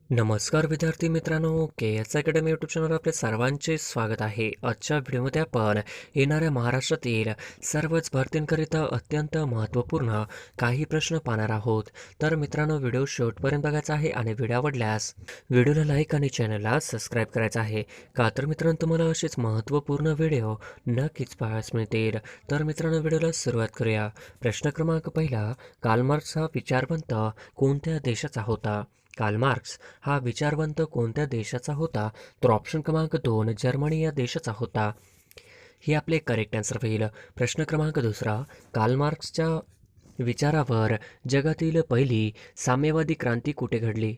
नमस्कार विद्यार्थी मित्रांनो, के एस अकॅडमी यूट्यूब चॅनलवर आपले सर्वांचे स्वागत आहे. आजच्या व्हिडिओमध्ये आपण येणाऱ्या महाराष्ट्रातील सर्वच भरतींकरिता अत्यंत महत्त्वपूर्ण काही प्रश्न पाहणार आहोत. तर मित्रांनो, व्हिडिओ शेवटपर्यंत बघायचा आहे आणि व्हिडिओ आवडल्यास व्हिडिओला लाईक आणि चॅनलला सबस्क्राईब करायचं आहे. का तर मित्रांनो, तुम्हाला असेच महत्त्वपूर्ण व्हिडिओ नक्कीच पाहायला मिळतील. तर मित्रांनो, व्हिडिओला सुरुवात करूया. प्रश्न क्रमांक पहिला, कार्ल मार्क्स हा विचारवंत कोणत्या देशाचा होता? कार्ल मार्क्स हा विचारवंत कोणत्या देशाचा होता? तर ऑप्शन क्रमांक 2 जर्मनी या देशाचा होता. ही आपले करेक्ट आन्सर होईल. प्रश्न क्रमांक दुसरा, कार्ल मार्क्सच्या विचारावर जगातील पहिली साम्यवादी क्रांती कुठे घडली?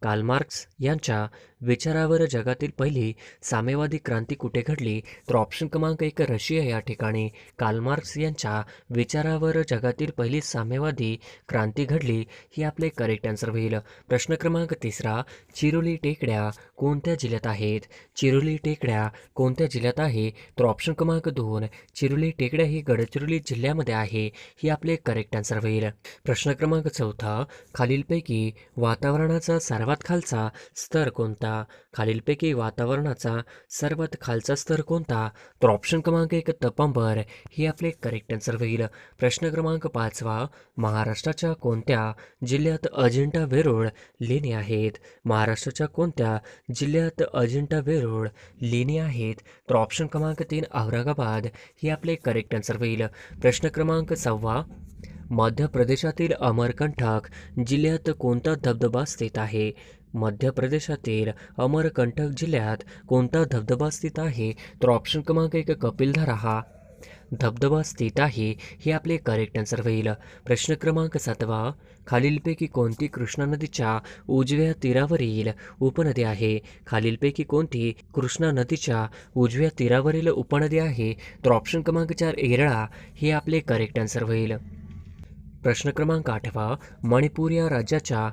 कार्ल मार्क्स यांच्या विचारावर जगातील पहिली साम्यवादी क्रांती कुठे घडली? तर ऑप्शन क्रमांक 1 रशिया या ठिकाणी कार्ल मार्क्स यांच्या विचारावर जगातील पहिली साम्यवादी क्रांती घडली. ही आपले करेक्ट आन्सर होईल. प्रश्न क्रमांक तिसरा, चिरोली टेकड्या कोणत्या जिल्ह्यात आहेत? चिरोली टेकड्या कोणत्या जिल्ह्यात आहे? तर ऑप्शन क्रमांक 2 चिरोली टेकड्या ही गडचिरोली जिल्ह्यामध्ये आहे. ही आपले करेक्ट आन्सर होईल. प्रश्न क्रमांक चौथा, खालीलपैकी वातावरणाचा सर्वात खालचा स्तर कोणता? खालीलपैकी वातावरणाचा सर्वात खालचा स्तर कोणता? तर ऑप्शन क्रमांक 1 तपंबर ही आपले करेक्ट आन्सर होईल. प्रश्न क्रमांक पाचवा, महाराष्ट्राच्या कोणत्या जिल्ह्यात अजिंठा वेरूळ लेणी आहेत? महाराष्ट्राच्या कोणत्या जिल्ह्यात अजिंठा वेरूळ लेणी आहेत? तर ऑप्शन क्रमांक 3 औरंगाबाद ही आपले करेक्ट आन्सर होईल. प्रश्न क्रमांक 6, मध्य प्रदेशातील अमरकंटक जिल्ह्यात कोणता धबधबा स्थित आहे? मध्य प्रदेशातील अमरकंटक जिल्ह्यात कोणता धबधबा स्थित आहे? तर ऑप्शन क्रमांक 1 कपिलधारा हा धबधबा स्थित आहे. हे आपले करेक्ट आन्सर होईल. प्रश्न क्रमांक 7, खालीलपैकी कोणती कृष्णा नदीच्या उजव्या तीरावरील उपनदी आहे? खालीलपैकी कोणती कृष्णा नदीच्या उजव्या तीरावरील उपनदी आहे? तर ऑप्शन क्रमांक 4 येरळा हे आपले करेक्ट आन्सर होईल. प्रश्न क्रमांक 8, मणिपूर या राज्याच्या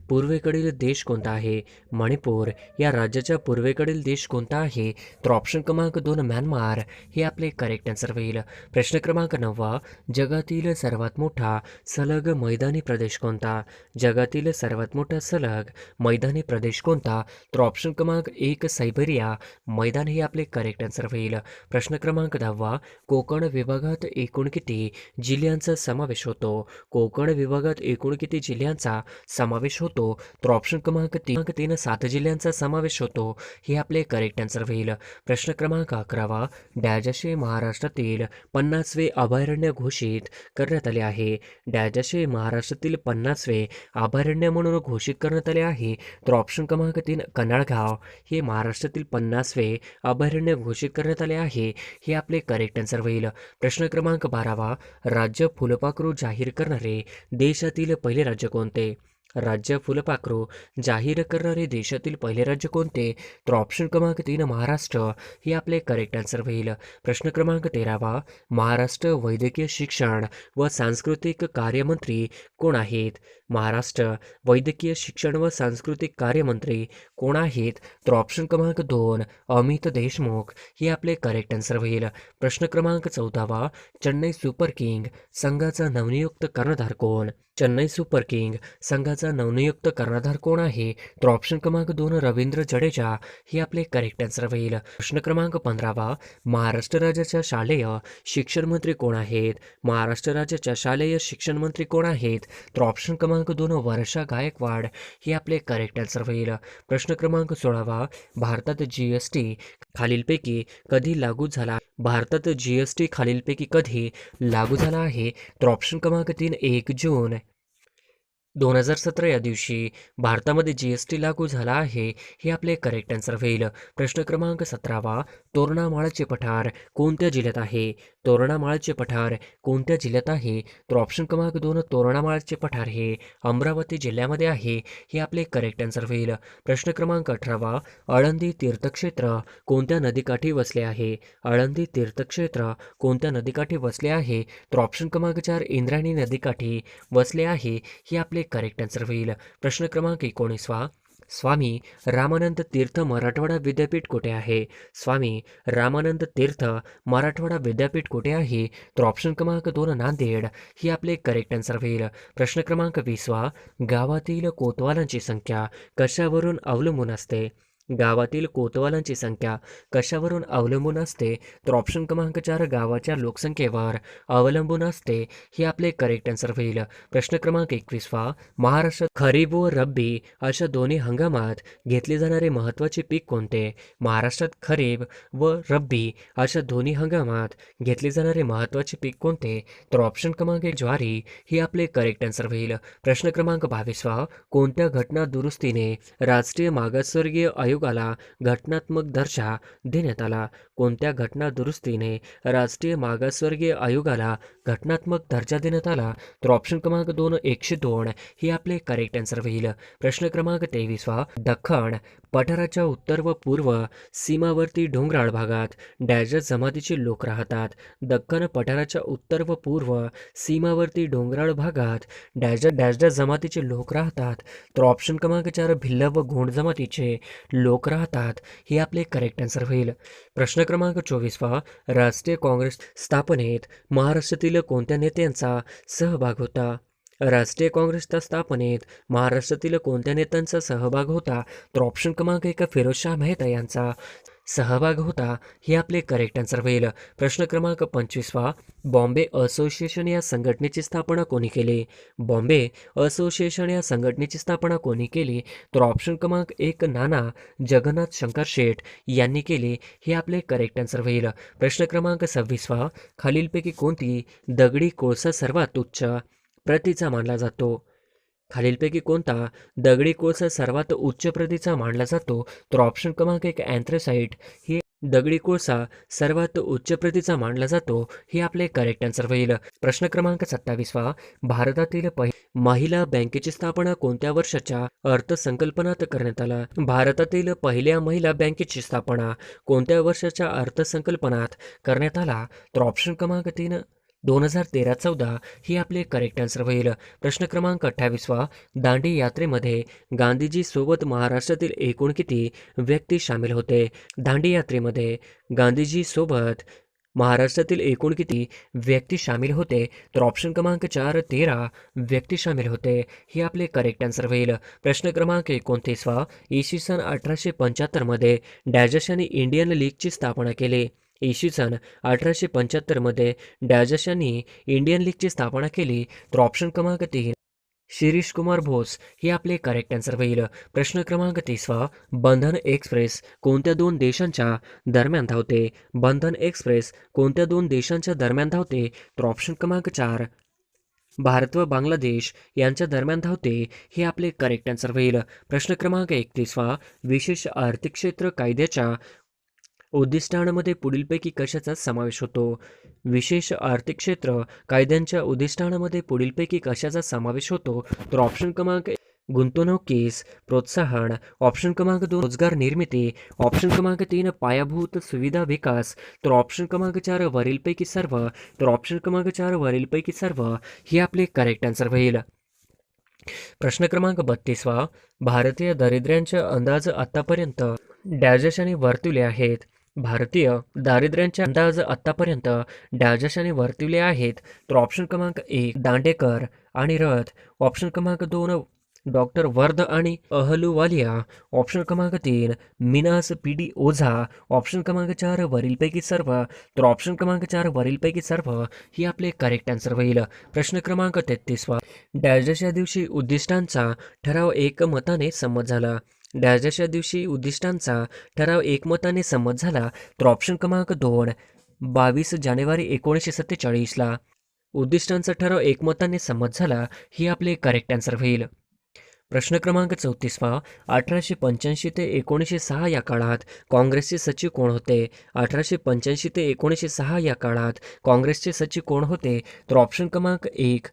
पूर्वेकडील देश कोणता आहे? मणिपूर या राज्याच्या पूर्वेकडील देश कोणता आहे? तर ऑप्शन क्रमांक 2 म्यानमार हे आपले करेक्ट आन्सर होईल. प्रश्न क्रमांक 9, जगातील सर्वात मोठा सलग मैदानी प्रदेश कोणता? जगातील सर्वात मोठा सलग मैदानी प्रदेश कोणता? तर ऑप्शन क्रमांक 1 सायबेरिया मैदान हे आपले करेक्ट आन्सर होईल. प्रश्न क्रमांक 10, कोकण विभागात एकूण किती जिल्ह्यांचा समावेश होतो? कोकण विभागात एकूण किती जिल्ह्यांचा समावेश होतो? तर ऑप्शन क्रमांक 3 7 जिल्ह्यांचा समावेश होतो. हे आपले करेक्ट आन्सर होईल. प्रश्न क्रमांक 11, डॅश असे महाराष्ट्रातील 50वे अभयारण्य घोषित करण्यात आले आहे? डॅश असे महाराष्ट्रातील 50वे अभयारण्य म्हणून घोषित करण्यात आले आहे? तर ऑप्शन क्रमांक 3 कन्हाळगाव हे महाराष्ट्रातील 50वे अभयारण्य घोषित करण्यात आले आहे. हे आपले करेक्ट आन्सर होईल. प्रश्न क्रमांक 12, राज्य फुलपाखरू जाहीर करणारे देशातील पहिले राज्य कोणते? राज्य फुलपाखरू जाहीर करणारे देशातील पहिले राज्य कोणते? तर ऑप्शन क्रमांक 3 महाराष्ट्र हे आपले करेक्ट आन्सर होईल. प्रश्न क्रमांक 13, महाराष्ट्र वैद्यकीय शिक्षण व सांस्कृतिक कार्यमंत्री कोण आहेत? महाराष्ट्र वैद्यकीय शिक्षण व सांस्कृतिक कार्यमंत्री कोण आहेत? तर ऑप्शन क्रमांक 2 अमित देशमुख हे आपले करेक्ट आन्सर होईल. प्रश्न क्रमांक 14, चेन्नई सुपर किंग संघाचा नवनियुक्त कर्णधार कोण? चेन्नई सुपर किंग संघाचा नवनियुक्त कर्णधार कोण आहे? तर ऑप्शन क्रमांक 2 रवींद्र जडेजा हे आपले करेक्ट आन्सर होईल. प्रश्न क्रमांक 15, महाराष्ट्र राज्याच्या शालेय शिक्षण मंत्री कोण आहेत? महाराष्ट्र राज्याच्या शालेय शिक्षण मंत्री कोण आहेत? तर ऑप्शन क्रमांक 2 वर्षा गायकवाड हे आपले करेक्ट आन्सर होईल. प्रश्न क्रमांक 16, भारतात जीएसटी खालीलपैकी कधी लागू झाला? भारतात जीएसटी खालीलपैकी कधी लागू झाला आहे? तर ऑप्शन क्रमांक 3 1 जून 2017 या दिवशी भारतामध्ये जीएसटी लागू झाला आहे. हे आपले करेक्ट आन्सर होईल. प्रश्न क्रमांक 17, तोरणामाळचे पठार कोणत्या जिल्ह्यात आहे? तोरणामाळचे पठार कोणत्या जिल्ह्यात आहे? तर ऑप्शन क्रमांक 2 तोरणामाळचे पठार हे अमरावती जिल्ह्यामध्ये आहे. हे आपले करेक्ट आन्सर होईल. प्रश्न क्रमांक 18, आळंदी तीर्थक्षेत्र कोणत्या नदीकाठी वसले आहे? आळंदी तीर्थक्षेत्र कोणत्या नदीकाठी वसले आहे? तर ऑप्शन क्रमांक 4 इंद्रायणी नदीकाठी वसले आहे. हे आपले करेक्ट आन्सर होईल. प्रश्न क्रमांक 19, स्वामी रामानंद तीर्थ मराठवाडा विद्यापीठ कुठे आहे? स्वामी रामानंद तीर्थ मराठवाडा विद्यापीठ कुठे आहे? तर ऑप्शन क्रमांक 2 नांदेड ही आपले करेक्ट आन्सर होईल. प्रश्न क्रमांक 20 गावातील कोतवालांची संख्या कशावरून अवलंबून असते? गावातील कोतवालांची संख्या कशावरून अवलंबून असते? तर ऑप्शन क्रमांक 4 गावाच्या लोकसंख्येवर अवलंबून असते हे आपले करेक्ट आन्सर होईल. प्रश्न क्रमांक 21 महाराष्ट्रात खरीप व रब्बी अशा दोन्ही हंगामात घेतले जाणारे महत्त्वाचे पीक कोणते? महाराष्ट्रात खरीप व रब्बी अशा दोन्ही हंगामात घेतले जाणारे महत्त्वाचे पीक कोणते? तर ऑप्शन क्रमांक 1 ज्वारी ही आपले करेक्ट आन्सर होईल. प्रश्न क्रमांक 22 कोणत्या घटना दुरुस्तीने राष्ट्रीय मागासवर्गीय आयोगाला घटनात्मक दर्जा देण्यात आला? कोणत्या घटना दुरुस्तीने राष्ट्रीय मागासवर्गीय आयोगाला घटनात्मक दर्जा देण्यात आला? तर ऑप्शन क्रमांक 2 102 ही आपले करेक्ट आन्सर होईल. प्रश्न क्रमांक 23 दख्खन पठाराच्या उत्तर व पूर्व सीमावर्ती डोंगराळ भागात डॅश जमातीचे लोक राहतात. दख्खन पठाराच्या उत्तर व पूर्व सीमावर्ती डोंगराळ भागात डॅश डॅश जमातीचे लोक राहतात. तर ऑप्शन क्रमांक 4 भिल्ल व गोंड जमातीचे लोक राहतात हे आपले करेक्ट आन्सर होईल. प्रश्न क्रमांक 24 राष्ट्रीय काँग्रेस स्थापनेत महाराष्ट्रातील कोणत्या नेत्यांचा सहभाग होता? राष्ट्रीय काँग्रेसच्या स्थापनेत महाराष्ट्रातील कोणत्या नेत्यांचा सहभाग होता? तर ऑप्शन क्रमांक 1 फिरोजशाह मेहता यांचा सहभाग होता हे आपले करेक्ट आन्सर होईल. प्रश्न क्रमांक 25 बॉम्बे असोसिएशन या संघटनेची स्थापना कोणी केली? बॉम्बे असोसिएशन या संघटनेची स्थापना कोणी केली? तर ऑप्शन क्रमांक 1 नाना जगन्नाथ शंकर शेठ यांनी केली हे आपले करेक्ट आन्सर होईल. प्रश्न क्रमांक 26 खालीलपैकी कोणती दगडी कोळसा सर्वात उच्च प्रतीचा मानला जातो? खालीलपैकी कोणता दगडी कोळसा सर्वात उच्च प्रतीचा मानला जातो? तर ऑप्शन क्रमांक 1 अँथ्रासाइट ही दगडी कोळसा सर्वात उच्च प्रतीचा मानला जातो हे आपले करेक्ट आन्सर होईल. प्रश्न क्रमांक 27 भारतातील महिला बँकेची स्थापना कोणत्या वर्षाच्या अर्थसंकल्पनात करण्यात आला? भारतातील पहिल्या महिला बँकेची स्थापना कोणत्या वर्षाच्या अर्थसंकल्पनात करण्यात आला? तर ऑप्शन क्रमांक 3 2013-14 ही आपले करेक्ट आन्सर होईल. प्रश्न क्रमांक 28 दांडी यात्रेमध्ये गांधीजी सोबत महाराष्ट्रातील एकूण किती व्यक्ती सामील होते? दांडी यात्रेमध्ये गांधीजी सोबत महाराष्ट्रातील एकूण किती व्यक्ती सामील होते? तर ऑप्शन क्रमांक 4 13 व्यक्ती सामील होते हे आपले करेक्ट आन्सर होईल. प्रश्न क्रमांक 29 इसवी सन 1875 मध्ये डॅजश यांनी इंडियन लीगची स्थापना केली. इसवी सन 1875 मध्ये डॅजश यांनी इंडियन लीगची स्थापना केली. तर ऑप्शन क्रमांक 3 शिरीष कुमार बोस हे आपले करेक्ट आन्सर होईल. प्रश्न क्रमांक 30 बंधन एक्सप्रेस कोणत्या दोन देशांच्या दरम्यान धावते? बंधन एक्सप्रेस कोणत्या दोन देशांच्या दरम्यान धावते? तर ऑप्शन क्रमांक 4 भारत व बांगलादेश यांच्या दरम्यान धावते हे आपले करेक्ट आन्सर होईल. प्रश्न क्रमांक 31 विशेष आर्थिक क्षेत्र कायद्याच्या उद्दिष्टांमध्ये पुढीलपैकी कशाचा समावेश होतो? विशेष आर्थिक क्षेत्र कायद्यांच्या उद्दिष्टांमध्ये पुढीलपैकी कशाचा समावेश होतो? तर ऑप्शन क्रमांक गुंतवणुकीस प्रोत्साहन, ऑप्शन क्रमांक 2 रोजगार निर्मिती, ऑप्शन क्रमांक 3 पायाभूत सुविधा विकास, तर ऑप्शन क्रमांक 4 वरीलपैकी सर्व, तर ऑप्शन क्रमांक 4 वरीलपैकी सर्व हे आपले करेक्ट आन्सर होईल. प्रश्न क्रमांक 32 भारतीय दारिद्र्यांचे अंदाज आतापर्यंत डॅजशाने वर्तवले आहेत. भारतीय दारिद्र्यांचे अंदाज आतापर्यंत डॅजशाने वर्तवले आहेत. तर ऑप्शन क्रमांक 1 दांडेकर आणि रथ, ऑप्शन क्रमांक 2 डॉक्टर वर्ध आणि अहलुवालिया, ऑप्शन क्रमांक 3 मिनास पी.डी. ओझा, ऑप्शन क्रमांक 4 वरीलपैकी सर्व, तर ऑप्शन क्रमांक 4 वरीलपैकी सर्व ही आपले करेक्ट आन्सर होईल. प्रश्न क्रमांक 33 डॅजश या दिवशी उद्दिष्टांचा ठराव एकमताने संमत झाला. डॅजश या दिवशी उद्दिष्टांचा ठराव एकमताने संमत झाला. तर ऑप्शन क्रमांक 2 22 जानेवारी 1947 उद्दिष्टांचा ठराव एकमताने संमत झाला ही आपले करेक्ट आन्सर होईल. प्रश्न क्रमांक 34 1885 ते 1906 या काळात काँग्रेसचे सचिव कोण होते? 1885 ते 1906 या काळात काँग्रेसचे सचिव कोण होते? तर ऑप्शन क्रमांक 1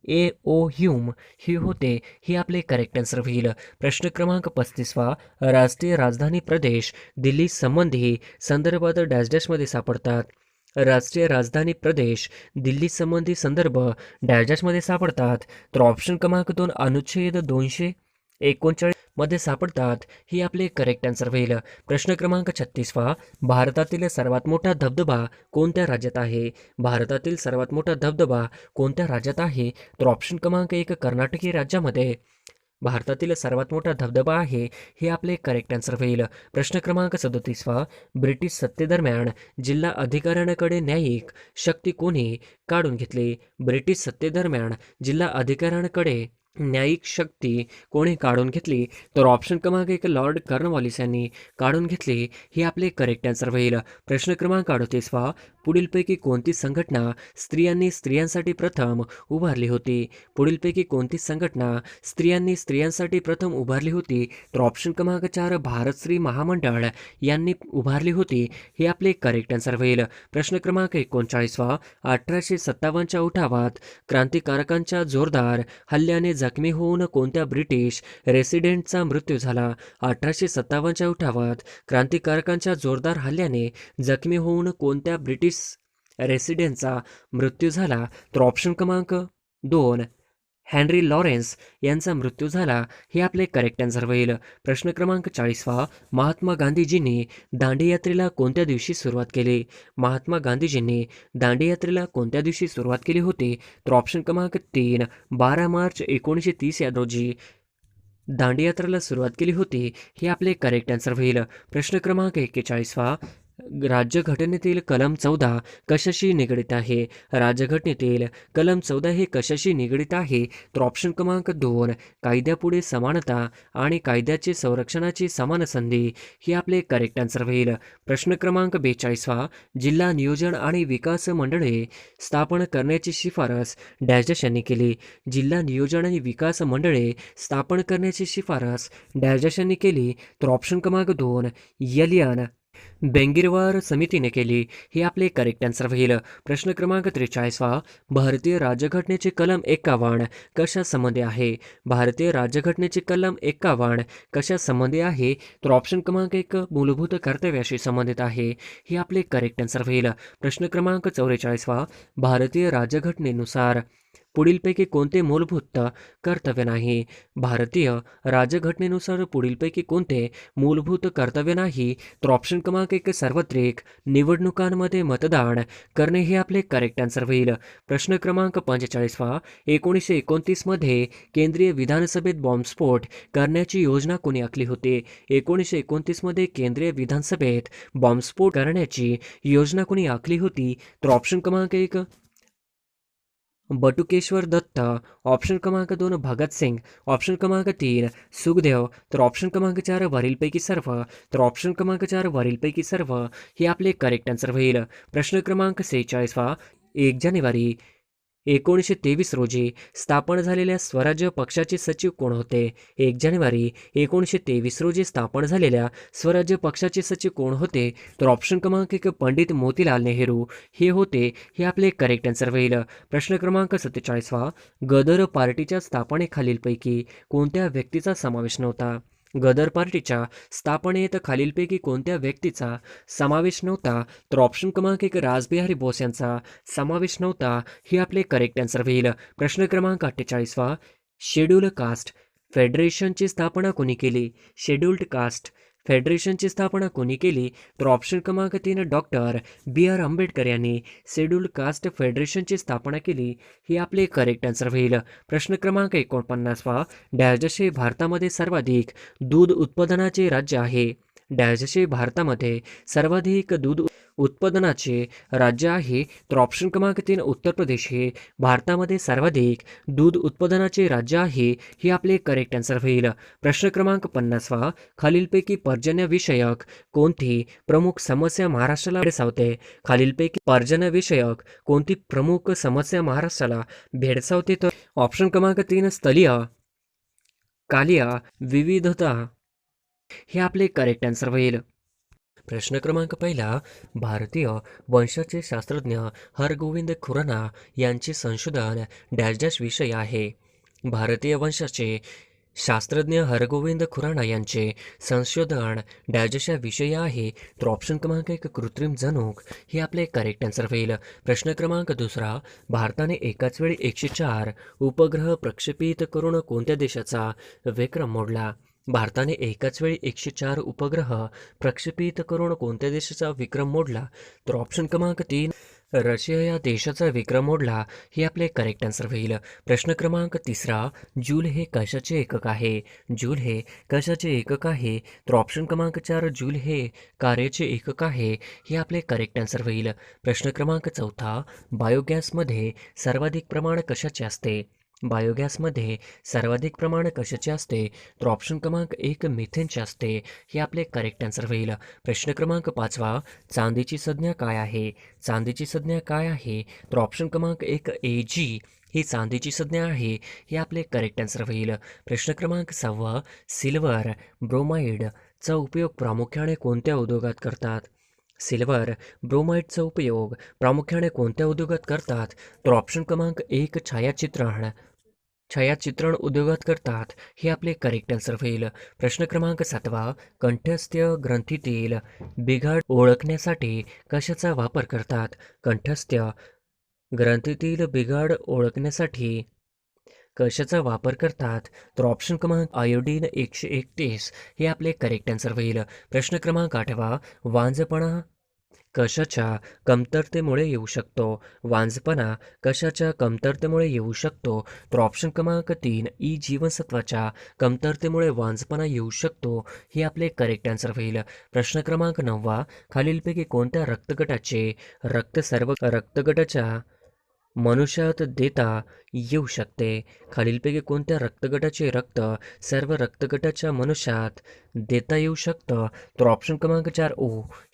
A.O. ह्यूम हे होते हे आपले करेक्ट आन्सर होईल. प्रश्न क्रमांक 35 राष्ट्रीय राजधानी प्रदेश दिल्ली संबंधी संदर्भात डॅश डॅशमध्ये सापडतात. राष्ट्रीय राजधानी प्रदेश दिल्ली संबंधी संदर्भ डॅश डॅशमध्ये सापडतात. तर ऑप्शन क्रमांक 2 अनुच्छेद 239 मध्ये सापडतात? ही आपले करेक्ट आन्सर होईल. प्रश्न क्रमांक 36वा, भारतातील सर्वात मोठा धबधबा कोणत्या राज्यात आहे? भारतातील सर्वात मोठा धबधबा कोणत्या राज्यात आहे? तर ऑप्शन क्रमांक 1 कर्नाटक हे राज्यामध्ये भारतातील सर्वात मोठा धबधबा आहे. हे आपले करेक्ट आन्सर होईल. प्रश्न क्रमांक 37वा, ब्रिटिश सत्तेदरम्यान जिल्हा अधिकाऱ्यांकडे न्यायिक शक्ती कोणी काढून घेतली? ब्रिटिश सत्तेदरम्यान जिल्हा अधिकाऱ्यांकडे न्यायिक शक्ती कोणी काढून घेतली? तर ऑप्शन क्रमांक 1 लॉर्ड कॉर्नवॉलिस यांनी काढून घेतली. हे आपले करेक्ट आन्सर होईल. प्रश्न क्रमांक 38वा, पुढीलपैकी कोणती संघटना स्त्रियांसाठी प्रथम उभारली होती? पुढीलपैकी कोणती संघटना स्त्रियांसाठी प्रथम उभारली होती? तर ऑप्शन क्रमांक 4 भारत स्त्री महामंडळ यांनी उभारली होती. हे आपले करेक्ट आन्सर होईल. प्रश्न क्रमांक 39वा, 1857च्या उठावात क्रांतिकारकांच्या जोरदार हल्ल्याने जखमी होऊन कोणत्या ब्रिटिश रेसिडेंटचा मृत्यू झाला? 1857च्या उठावात क्रांतिकारकांच्या जोरदार हल्ल्याने जखमी होऊन कोणत्या ब्रिटिश रेसिडेंटचा मृत्यू झाला? तर ऑप्शन क्रमांक 2 हेनरी लॉरेन्स यांचा मृत्यू झाला. हे आपले करेक्ट आन्सर होईल. प्रश्न क्रमांक 40वा, महात्मा गांधीजींनी दांडीयात्रेला कोणत्या दिवशी सुरुवात केली? महात्मा गांधीजींनी दांडीयात्रेला कोणत्या दिवशी सुरुवात केली होती? तर ऑप्शन क्रमांक 3 12 मार्च 1930 या रोजी दांडीयात्रेला सुरुवात केली होती. हे आपले करेक्ट आन्सर होईल. प्रश्न क्रमांक 41वा, राज्यघटनेतील कलम 14 कशाशी निगडित आहे? राज्यघटनेतील कलम 14 हे कशाशी निगडित आहे? तर ऑप्शन क्रमांक 2 कायद्यापुढे समानता आणि कायद्याचे संरक्षणाची समान संधी. हे आपले करेक्ट आन्सर होईल. प्रश्न क्रमांक 42वा, जिल्हा नियोजन आणि विकास मंडळे स्थापन करण्याची शिफारस डॅश यांनी केली? जिल्हा नियोजन आणि विकास मंडळे स्थापन करण्याची शिफारस डॅश यांनी केली? तर ऑप्शन क्रमांक 2 एलियन बेंगिरवार समितीने केली. हे आपले करेक्ट आन्सर होईल. प्रश्न क्रमांक 43वा, भारतीय राज्यघटनेचे कलम 51 कशा संबंधी आहे? भारतीय राज्यघटनेचे कलम 51 कशा संबंधी आहे? तर ऑप्शन क्रमांक 1 मूलभूत कर्तव्याशी संबंधित आहे. हे आपले करेक्ट आन्सर होईल. प्रश्न क्रमांक 44वा, भारतीय राज्यघटनेनुसार पुढीलपैकी कोणते मूलभूत कर्तव्य नाही? भारतीय राज्यघटनेनुसार पुढीलपैकी कोणते मूलभूत कर्तव्य नाही? तर ऑप्शन क्रमांक 1 सार्वत्रिक निवडणुकांमध्ये मतदान करणे. हे आपले करेक्ट आन्सर होईल. प्रश्न क्रमांक 45वा, 1929 मध्ये केंद्रीय विधानसभेत बॉम्बस्फोट करण्याची योजना कोणी आखली होती? 1929 मध्ये केंद्रीय विधानसभेत बॉम्बस्फोट करण्याची योजना कोणी आखली होती? तर ऑप्शन क्रमांक 1 बटुकेश्वर दत्त, ऑप्शन क्रमांक 2 भगतसिंग, ऑप्शन क्रमांक 3 सुखदेव, तर ऑप्शन क्रमांक 4 वरीलपैकी सर्व. तर ऑप्शन क्रमांक 4 वरीलपैकी सर्व हे आपले करेक्ट आन्सर होईल. प्रश्न क्रमांक 46वा, 1 जानेवारी 1923 रोजी स्थापन झालेल्या स्वराज्य पक्षाचे सचिव कोण होते? 1 जानेवारी 1923 रोजी स्थापन झालेल्या स्वराज्य पक्षाचे सचिव कोण होते? तर ऑप्शन क्रमांक 1 पंडित मोतीलाल नेहरू हे होते. हे आपले करेक्ट आन्सर होईल. प्रश्न क्रमांक 47वा, गदर पार्टीच्या स्थापनेखालीलपैकी कोणत्या व्यक्तीचा समावेश नव्हता? गदर पार्टीच्या स्थापनेत खालीलपैकी कोणत्या व्यक्तीचा समावेश नव्हता? तर ऑप्शन क्रमांक 1 रासबिहारी बोस यांचा समावेश नव्हता. हे आपले करेक्ट आन्सर होईल. प्रश्न क्रमांक 48वा, शेड्यूल कास्ट फेडरेशनची स्थापना कोणी केली? शेड्यूल्ड कास्ट फेडरेशनची स्थापना कोणी केली? तर ऑप्शन क्रमांक 3 डॉक्टर B.R. आंबेडकर यांनी शेड्यूल्ड कास्ट फेडरेशनची स्थापना केली. हे आपले करेक्ट आन्सर होईल. प्रश्न क्रमांक 49वा, डॅश हे भारतामध्ये सर्वाधिक दूध उत्पादनाचे राज्य आहे? डॅश हे भारतामध्ये सर्वाधिक दूध उत्पादनाचे राज्य आहे? तर ऑप्शन क्रमांक 3 उत्तर प्रदेश हे भारतामध्ये सर्वाधिक दूध उत्पादनाचे राज्य आहे. हे आपले करेक्ट आन्सर होईल. प्रश्न क्रमांक 50वा, खालीलपैकी पर्जन्यविषयक कोणती प्रमुख समस्या महाराष्ट्राला भेडसावते? खालीलपैकी पर्जन्यविषयक कोणती प्रमुख समस्या महाराष्ट्राला भेडसावते? तर ऑप्शन क्रमांक 3 स्थलीय कालिया विविधता हे आपले करेक्ट आन्सर होईल. प्रश्न क्रमांक पहिला, भारतीय वंशाचे शास्त्रज्ञ हरगोविंद खुराना यांचे संशोधन डॅश डॅश विषय आहे? भारतीय वंशाचे शास्त्रज्ञ हरगोविंद खुराना यांचे संशोधन डॅश या विषय आहे? तर ऑप्शन क्रमांक 1 कृत्रिम जनुक हे आपले करेक्ट आन्सर होईल. प्रश्न क्रमांक दुसरा, भारताने एकाच वेळी 104 उपग्रह प्रक्षेपित करून कोणत्या देशाचा विक्रम मोडला? भारताने एकाच वेळी 104 उपग्रह प्रक्षेपित करून कोणत्या देशाचा विक्रम मोडला? तर ऑप्शन क्रमांक 3 रशिया या देशाचा विक्रम मोडला. हे आपले करेक्ट आन्सर होईल. प्रश्न क्रमांक 3 जूल हे कशाचे एकक आहे? जूल हे कशाचे एकक आहे? तर ऑप्शन क्रमांक 4 जूल हे कार्याचे एकक आहे. हे आपले करेक्ट आन्सर होईल. प्रश्न क्रमांक 4 बायोगॅसमध्ये सर्वाधिक प्रमाण कशाचे असते? बायोगॅसमध्ये सर्वाधिक प्रमाण कशाचे असते? तर ऑप्शन क्रमांक 1 मिथेनचे असते. हे आपले करेक्ट आन्सर होईल. प्रश्न क्रमांक 5 चांदीची संज्ञा काय आहे? चांदीची संज्ञा काय आहे? तर ऑप्शन क्रमांक 1 Ag ही चांदीची संज्ञा आहे. हे आपले करेक्ट आन्सर होईल. प्रश्न क्रमांक 6 सिल्वर ब्रोमाइडचा उपयोग प्रामुख्याने कोणत्या उद्योगात करतात? सिल्वर ब्रोमाइडचा उपयोग प्रामुख्याने कोणत्या उद्योगात करतात? तर ऑप्शन क्रमांक 1 छायाचित्रण उद्योगात करतात. हे आपले करेक्ट आन्सर होईल. प्रश्न क्रमांक 7 कंठस्थ ग्रंथीतील बिघाड ओळखण्यासाठी कशाचा वापर करतात? कंठस्थ ग्रंथीतील बिघाड ओळखण्यासाठी कशाचा वापर करतात? तर ऑप्शन क्रमांक आयोडीन 131 हे आपले करेक्ट आन्सर होईल. प्रश्न क्रमांक 8 वांझपणा कशाच्या कमतरतेमुळे येऊ शकतो? वांझपणा कशाच्या कमतरतेमुळे येऊ शकतो? तर ऑप्शन क्रमांक 3 ई जीवनसत्वाच्या कमतरतेमुळे वांझपणा येऊ शकतो. हे आपले करेक्ट आन्सर होईल. प्रश्न क्रमांक 9 खालीलपैकी कोणत्या रक्तगटाचे रक्त सर्व रक्तगटाच्या मनुष्यात देता येऊ शकते? खालीलपैकी कोणत्या रक्तगटाचे रक्त सर्व रक्तगटाच्या मनुष्यात देता येऊ शकतं? तर ऑप्शन क्रमांक 4 ओ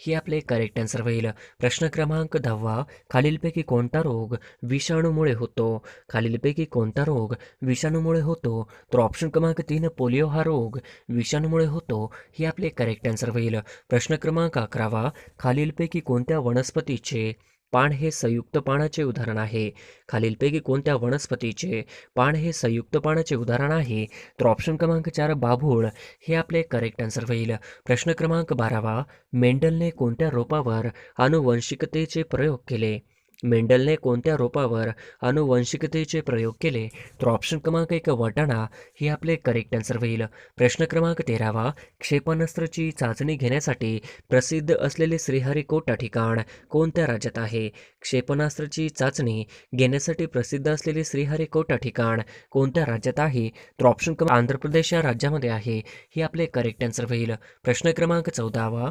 हे आपले करेक्ट आन्सर होईल. प्रश्न क्रमांक 10 खालीलपैकी कोणता रोग विषाणूमुळे होतो? खालीलपैकी कोणता रोग विषाणूमुळे होतो? तर ऑप्शन क्रमांक 3 पोलिओ हा रोग विषाणूमुळे होतो. हे आपले करेक्ट आन्सर होईल. प्रश्न क्रमांक 11 खालीलपैकी कोणत्या वनस्पतीचे पान हे संयुक्त पानाचे उदाहरण आहे? खालीलपैकी कोणत्या वनस्पतीचे पान हे संयुक्त पानाचे उदाहरण आहे? तर ऑप्शन क्रमांक 4 बाभूळ हे आपले करेक्ट आन्सर होईल. प्रश्न क्रमांक 12 मेंडलने कोणत्या रोपावर आनुवंशिकतेचे प्रयोग केले? मेंडलने कोणत्या रोपावर आनुवंशिकतेचे प्रयोग केले? तर ऑप्शन क्रमांक 1 वाटाणा हे आपले करेक्ट आन्सर होईल. प्रश्न क्रमांक 13 क्षेपणास्त्राची चाचणी घेण्यासाठी प्रसिद्ध असलेले श्रीहरिकोटा ठिकाण कोणत्या राज्यात आहे? क्षेपणास्त्राची चाचणी घेण्यासाठी प्रसिद्ध असलेले श्रीहरिकोटा ठिकाण कोणत्या राज्यात आहे? तर ऑप्शन क्रमांक आंध्र प्रदेश या राज्यामध्ये आहे. हे आपले करेक्ट आन्सर होईल. प्रश्न क्रमांक 14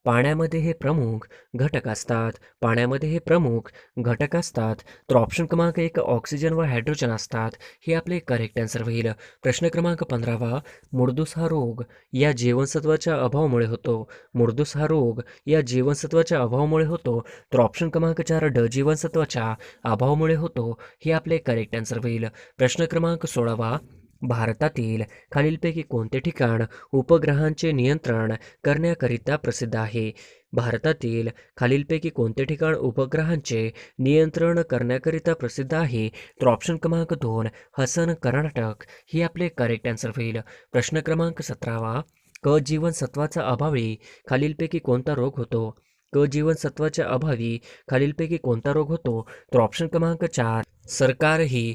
पाण्यामध्ये हे प्रमुख घटक असतात. पाण्यामध्ये हे प्रमुख घटक असतात. तर ऑप्शन क्रमांक 1 ऑक्सिजन व हायड्रोजन असतात. हे आपले करेक्ट आन्सर होईल. प्रश्न क्रमांक 15 मुर्दूस हा रोग या जीवनसत्वाच्या अभावामुळे होतो. मुर्दूस हा रोग या जीवनसत्वाच्या अभावामुळे होतो. तर ऑप्शन क्रमांक 4 ड जीवनसत्वाच्या अभावामुळे होतो. हे आपले करेक्ट आन्सर होईल. प्रश्न क्रमांक 16 भारतातील खालीलपैकी कोणते ठिकाण उपग्रहांचे नियंत्रण करण्याकरिता प्रसिद्ध आहे? भारतातील खालीलपैकी कोणते ठिकाण उपग्रहांचे नियंत्रण करण्याकरिता प्रसिद्ध आहे? तर ऑप्शन क्रमांक 2 हसन कर्नाटक हे आपले करेक्ट आन्सर होईल. प्रश्न क्रमांक 17 क जीवनसत्वाचा अभावी खालीलपैकी कोणता रोग होतो? क जीवनसत्वाच्या अभावी खालीलपैकी कोणता रोग होतो? तर ऑप्शन क्रमांक 4 सरकारही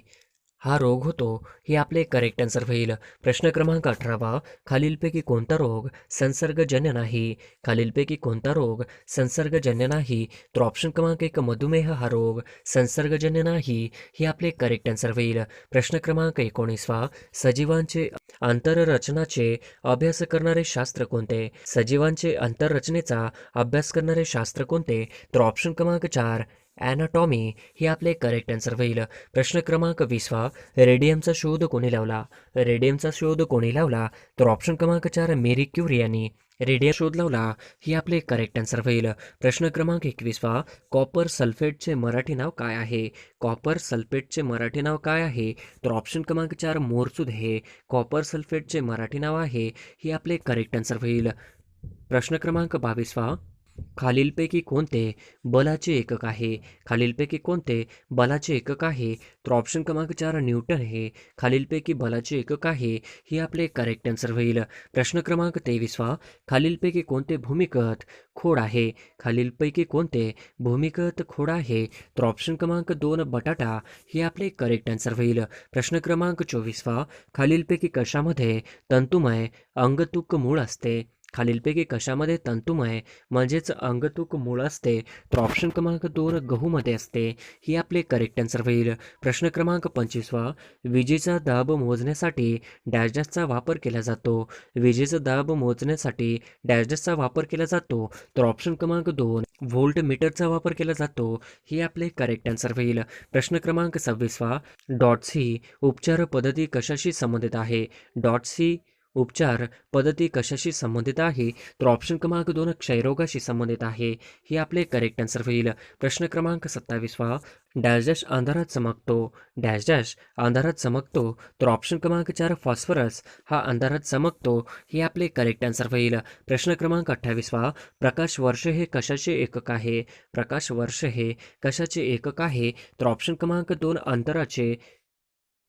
हा रोग होतो. हे आपले करेक्ट आन्सर होईल. प्रश्न क्रमांक 18 खालीलपैकी कोणता रोग संसर्गजन्य नाही? खालीलपैकी कोणता रोग संसर्गजन्य नाही? तर ऑप्शन क्रमांक 1 मधुमेह हा रोग संसर्गजन्य नाही. हे आपले करेक्ट आन्सर होईल. प्रश्न क्रमांक 19 सजीवांचे आंतररचनाचे अभ्यास करणारे शास्त्र कोणते? सजीवांचे आंतररचनेचा अभ्यास करणारे शास्त्र कोणते? तर ऑप्शन क्रमांक 4 ॲनाटॉमी हे आपले करेक्ट आन्सर होईल. प्रश्न क्रमांक 20 रेडियमचा शोध कोणी लावला? रेडियमचा शोध कोणी लावला? तर ऑप्शन क्रमांक 4 मेरी क्युरी यांनी रेडियम शोध लावला. हे आपले करेक्ट आन्सर होईल. प्रश्न क्रमांक 21 कॉपर सल्फेटचे मराठी नाव काय आहे? कॉपर सल्फेटचे मराठी नाव काय आहे? तर ऑप्शन क्रमांक 4 मोरसूद हे कॉपर सल्फेटचे मराठी नाव आहे. हे आपले करेक्ट आन्सर होईल. प्रश्न क्रमांक 22 खालीलपैकी कोणते बलाचे एकक आहे? खालीलपैकी कोणते बलाचे एकक आहे? तर ऑप्शन क्रमांक 4 न्यूटन हे खालीलपैकी बलाचे एकक आहे. ही आपले करेक्ट आन्सर होईल. प्रश्न क्रमांक 23 खालीलपैकी कोणते भूमिगत खोड आहे? खालीलपैकी कोणते भूमिगत खोड आहे? तर ऑप्शन क्रमांक 2 बटाटा हे आपले करेक्ट आन्सर होईल. प्रश्न क्रमांक 24 खालीलपैकी कशामध्ये तंतुमय अंगतूक मूळ असते? खालीलपैकी कशामध्ये तंतुमय म्हणजेच अंगतूक मूळ असते? तर ऑप्शन क्रमांक 2 गहूमध्ये असते. ही आपले करेक्ट आन्सर होईल. प्रश्न क्रमांक 25 विजेचा दाब मोजण्यासाठी डॅश डॅशचा वापर केला जातो. विजेचा दाब मोजण्यासाठी डॅश डॅशचा वापर केला जातो. तर ऑप्शन क्रमांक 2 व्होल्ट मीटरचा वापर केला जातो. ही आपले करेक्ट आन्सर होईल. प्रश्न क्रमांक 26 डॉट्स ही उपचार पद्धती कशाशी संबंधित आहे? डॉट्स ही उपचार पद्धती कशाशी संबंधित आहे? तर ऑप्शन क्रमांक 2 क्षयरोगाशी संबंधित आहे. ही आपले करेक्ट आन्सर होईल. प्रश्न क्रमांक 27 डॅश डॅश अंधारात चमकतो. डॅश डॅश अंधारात चमकतो. तर ऑप्शन क्रमांक 4 फॉस्फरस हा अंधारात चमकतो. ही आपले करेक्ट आन्सर होईल. प्रश्न क्रमांक 28 प्रकाश वर्ष हे कशाचे एकक आहे? प्रकाश वर्ष हे कशाचे एकक आहे? तर ऑप्शन क्रमांक 2 अंतराचे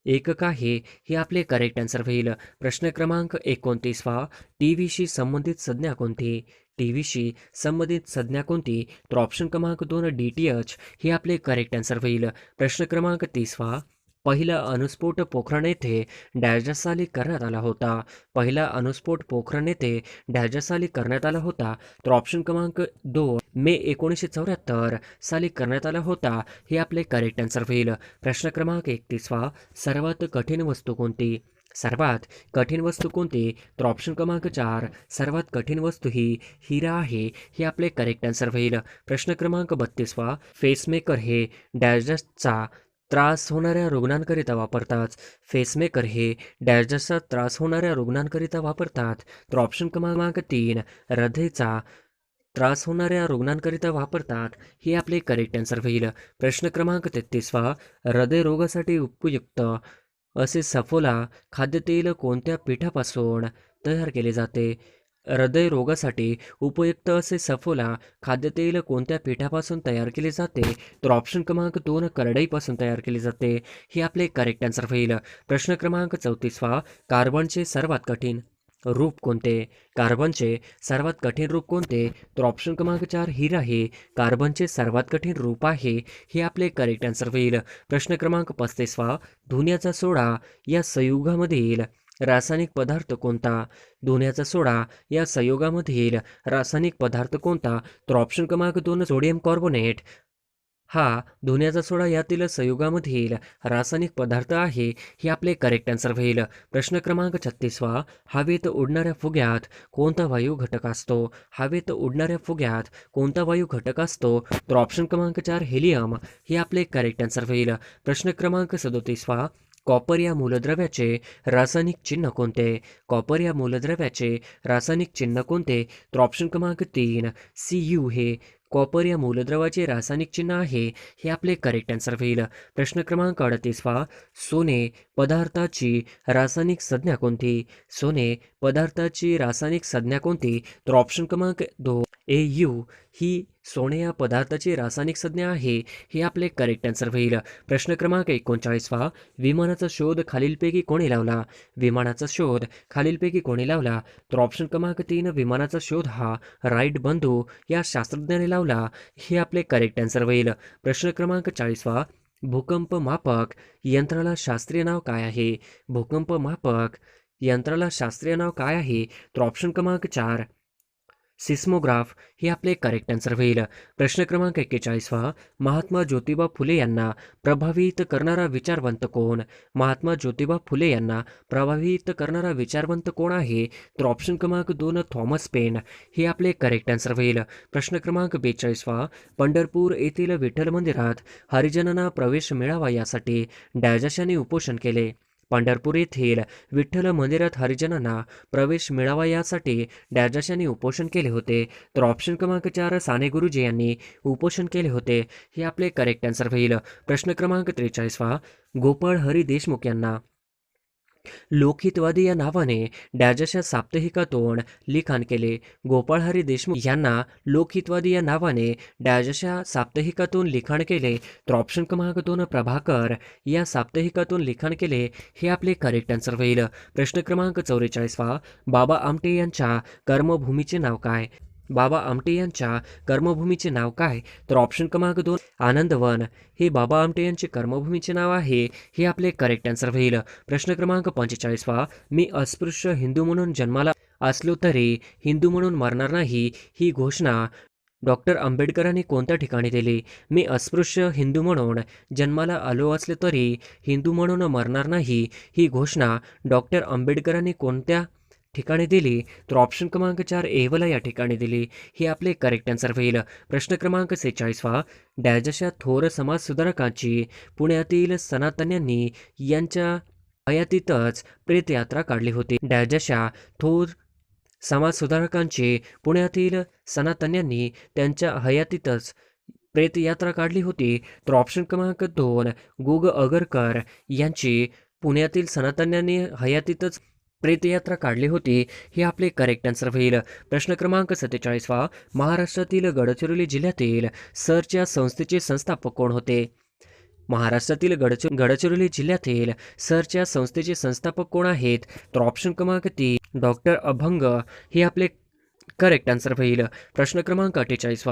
एकक आहे. हे आपले करेक्ट आन्सर होईल. प्रश्न क्रमांक 29 टीव्हीशी संबंधित संज्ञा कोणती? टीव्हीशी संबंधित संज्ञा कोणती? तर ऑप्शन क्रमांक 2 DTH हे आपले करेक्ट आन्सर होईल. प्रश्न क्रमांक 30 पहिला अणुस्फोट पोखरण येथे डॅश डॅश साली करण्यात आला होता. पहिला अणुस्फोट पोखरण येथे डॅश डॅश साली करण्यात आला होता. तर ऑप्शन क्रमांक 2 मे 1974 साली करण्यात आला होता. हे आपले करेक्ट आन्सर होईल. प्रश्न क्रमांक 31 सर्वात कठीण वस्तू कोणती? सर्वात कठीण वस्तू कोणती? तर ऑप्शन क्रमांक 4 सर्वात कठीण वस्तू ही हिरा आहे. हे आपले करेक्ट आन्सर होईल. प्रश्न क्रमांक 32 फेसमेकर हे डॅश डॅशचा त्रास होणाऱ्या रुग्णांकरिता वापरतात. फेसमेकर हे डॅश डॅशचा त्रास होणाऱ्या रुग्णांकरिता वापरतात. तर ऑप्शन क्रमांक 3 हृदयचा त्रास होणाऱ्या रुग्णांकरिता वापरतात. हे आपले करेक्ट आन्सर होईल. प्रश्न क्रमांक 33 हृदयरोगासाठी उपयुक्त असे सफोला खाद्यतेल कोणत्या पिठापासून तयार केले जाते? हृदयरोगासाठी उपयुक्त असे सफोला खाद्यतेल कोणत्या पिठापासून तयार केले जाते? तर ऑप्शन क्रमांक 2 करडईपासून तयार केले जाते. हे आपले करेक्ट आन्सर होईल. प्रश्न क्रमांक 34 कार्बनचे सर्वात कठीण रूप कोणते? कार्बनचे सर्वात कठीण रूप कोणते? तर ऑप्शन क्रमांक 4 हिरा हे कार्बनचे सर्वात कठीण रूप आहे. हे आपले करेक्ट आन्सर होईल. प्रश्न क्रमांक 35 धुन्याचा सोडा या संयुगामधील रासायनिक पदार्थ कोणता? धुन्याचा सोडा या संयुगामधील रासायनिक पदार्थ कोणता? तर ऑप्शन क्रमांक 2 सोडियम कार्बोनेट हा धुन्याचा सोडा यातील संयुगामधील रासायनिक पदार्थ आहे. हे आपले करेक्ट आन्सर होईल. प्रश्न क्रमांक 36 हवेत उडणाऱ्या फुग्यात कोणता वायू घटक असतो? हवेत उडणाऱ्या फुग्यात कोणता वायू घटक असतो? तर ऑप्शन क्रमांक 4 हेलियम हे आपले करेक्ट आन्सर होईल. प्रश्न क्रमांक 37 कॉपर या मूलद्रव्याचे रासायनिक चिन्ह कोणते? कॉपर या मूलद्रव्याचे रासायनिक चिन्ह कोणते? तर ऑप्शन क्रमांक 3 Cu हे कॉपर या मूलद्रव्याचे रासायनिक चिन्ह आहे. हे आपले करेक्ट आन्सर होईल. प्रश्न क्रमांक 38 सोने पदार्थाची रासायनिक संज्ञा कोणती? सोने पदार्थाची रासायनिक संज्ञा कोणती? तर ऑप्शन क्रमांक 2 Au ही सोने या पदार्थाची रासायनिक संज्ञा आहे. हे आपले करेक्ट आन्सर होईल. प्रश्न क्रमांक 39 विमानाचा शोध खालीलपैकी कोणी लावला? विमानाचा शोध खालीलपैकी कोणी लावला? तर ऑप्शन क्रमांक 3 विमानाचा शोध हा राईट बंधू या शास्त्रज्ञाने लावला. हे आपले करेक्ट आन्सर होईल. प्रश्न क्रमांक 40 भूकंप मापक यंत्राला शास्त्रीय नाव काय आहे? भूकंप मापक यंत्राला शास्त्रीय नाव काय आहे? तर ऑप्शन क्रमांक 4 सिस्मोग्राफ हे आपले करेक्ट आन्सर होईल. प्रश्न क्रमांक 41 महात्मा ज्योतिबा फुले यांना प्रभावित करणारा विचारवंत कोण? महात्मा ज्योतिबा फुले यांना प्रभावित करणारा विचारवंत कोण आहे? तर ऑप्शन क्रमांक 2 थॉमस पेन हे आपले करेक्ट आन्सर होईल. प्रश्न क्रमांक 42 पंढरपूर येथील विठ्ठल मंदिरात हरिजनांना प्रवेश मिळावा यासाठी डॅजाशाने उपोषण केले. पंढरपूर येथील विठ्ठल मंदिरात हरिजनांना प्रवेश मिळावा यासाठी डॅजाशांनी उपोषण केले होते. तर ऑप्शन क्रमांक 4 साने गुरुजी यांनी उपोषण केले होते. हे आपले करेक्ट आन्सर होईल. प्रश्न क्रमांक 43 गोपाळ हरी देशमुख यांना लोकहितवादी या नावाने डॅजच्या साप्ताहिकातून लिखाण केले. गोपाळ हरी देशमुख यांना लोकहितवादी या नावाने डॅजच्या साप्ताहिकातून लिखाण केले. तर ऑप्शन क्रमांक 2 प्रभाकर या साप्ताहिकातून लिखाण केले हे आपले करेक्ट आन्सर होईल. प्रश्न क्रमांक 44 बाबा आमटे यांच्या कर्मभूमीचे नाव काय? बाबा आमटे यांच्या कर्मभूमीचे नाव काय? तर ऑप्शन क्रमांक 2 आनंदवन हे बाबा आमटे यांचे कर्मभूमीचे नाव आहे. हे आपले करेक्ट आन्सर होईल. प्रश्न क्रमांक 45 मी अस्पृश्य हिंदू म्हणून जन्माला असलो तरी हिंदू म्हणून मरणार नाही ही घोषणा डॉक्टर आंबेडकरांनी कोणत्या ठिकाणी दिली? मी अस्पृश्य हिंदू म्हणून जन्माला आलो असले तरी हिंदू म्हणून मरणार नाही ही घोषणा डॉक्टर आंबेडकरांनी कोणत्या ठिकाणी दिली? तर ऑप्शन क्रमांक 4 एवला या ठिकाणी दिली. हे आपले करेक्ट आन्सर होईल. प्रश्न क्रमांक 46 डॅजच्या थोर समाजसुधारकांची पुण्यातील सनातन्यांनी यांच्या हयातीतच प्रेतयात्रा काढली होती. डॅजच्या थोर समाजसुधारकांची पुण्यातील सनातन्यांनी त्यांच्या हयातीतच प्रेतयात्रा काढली होती. तर ऑप्शन क्रमांक 2 गोग अगरकर यांची पुण्यातील सनातन्यांनी हयातीतच प्रेतयात्रा काढली होती. हे आपले करेक्ट आन्सर होईल. प्रश्न क्रमांक 47 महाराष्ट्रातील गडचिरोली जिल्ह्यातील सरच्या संस्थेचे संस्थापक कोण होते? महाराष्ट्रातील गडचिरोली जिल्ह्यातील सरच्या संस्थेचे संस्थापक कोण आहेत? तर ऑप्शन क्रमांक 3 डॉक्टर अभंग हे आपले करेक्ट आन्सर होईल. प्रश्न क्रमांक 48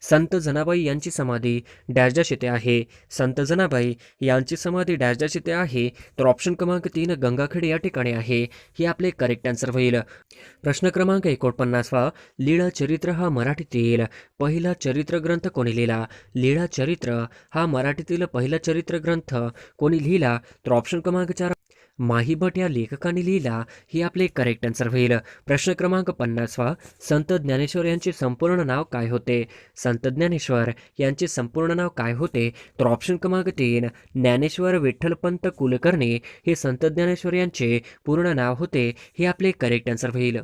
संत जनाबाई यांची समाधी डॅशच्या शेते आहे. संत जनाबाई यांची समाधी डॅशच्या शेते आहे. तर ऑप्शन क्रमांक 3 गंगाखेड या ठिकाणी आहे. हे आपले करेक्ट आन्सर होईल. प्रश्न क्रमांक 49 लीळा चरित्र हा मराठीतील पहिला चरित्र ग्रंथ कोणी लिहिला? लीळा चरित्र हा मराठीतील पहिला चरित्र ग्रंथ कोणी लिहिला? तर ऑप्शन क्रमांक 4 माहीभट या लेखकाने लिहिला. हे आपले करेक्ट आन्सर होईल. प्रश्न क्रमांक 50 संत ज्ञानेश्वर यांचे संपूर्ण नाव काय होते? संत ज्ञानेश्वर यांचे संपूर्ण नाव काय होते? तर ऑप्शन क्रमांक 3 ज्ञानेश्वर विठ्ठलपंत कुलकर्णी हे संत ज्ञानेश्वर यांचे पूर्ण नाव होते. हे आपले करेक्ट आन्सर होईल.